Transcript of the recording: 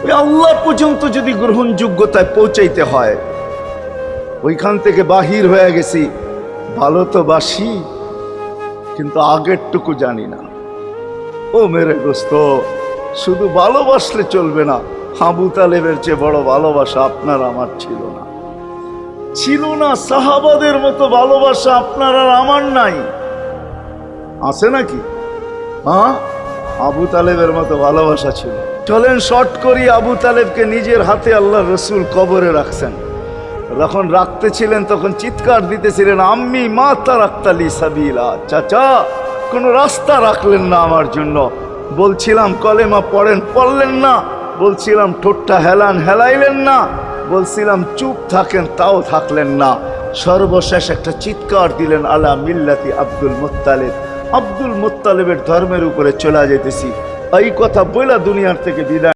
ওই আল্লাহ পর্যন্ত যদি গ্রহণযোগ্যতায় পৌঁছাইতে হয়, ওইখান থেকে বাহির হয়ে গেছি। ভালো তো বাসি, কিন্তু আগেরটুকু জানি না। ও মেরে দোস্ত, শুধু ভালোবাসলে চলবে না। আবু তালেবের চেয়ে বড় ভালোবাসা আপনার আমার ছিল না, ছিল না। সাহাবাদের মতো ভালোবাসা আপনার আর আমার নাই, আছে নাকি? হ্যাঁ, আবু তালেবের মতো ভালোবাসা ছিল। চলেন শর্ট করি। আবু তালেবকে নিজের হাতে আল্লাহ রসুল কবরে রাখছেন। যখন রাখতেছিলেন তখন চিৎকার দিতেছিলেন, আম্মি মা তারাক্তালি সাবিলা, চাচা কোনো রাস্তা রাখলেন না আমার জন্য। বলছিলাম কলেমা পড়েন, পড়লেন না। বলছিলাম ঠোঁটটা হেলান, হেলাইলেন না। বলছিলাম চুপ থাকেন, তাও থাকলেন না। সর্বশেষ একটা চিৎকার দিলেন, আলা মিল্লাতি আব্দুল মুত্তালিব, আব্দুল মুত্তালিবের ধর্মের উপরে চলে যেতেছি। এই কথা বইলা দুনিয়ার থেকে বিদায়।